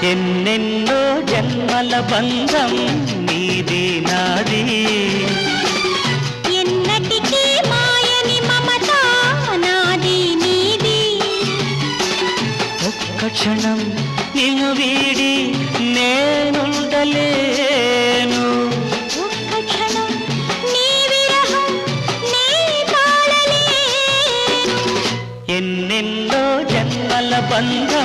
ఎన్నెన్నో జన్మల బంధం నీది నాది ఎన్నటికీ మాయని మమత నాది నీది ఒక్క క్షణం నిన్ను వీడి నేనుండలేను ఒక్క క్షణం నీ విరహం నీ తాళలేను ఎన్నెన్నో జన్మల బంధం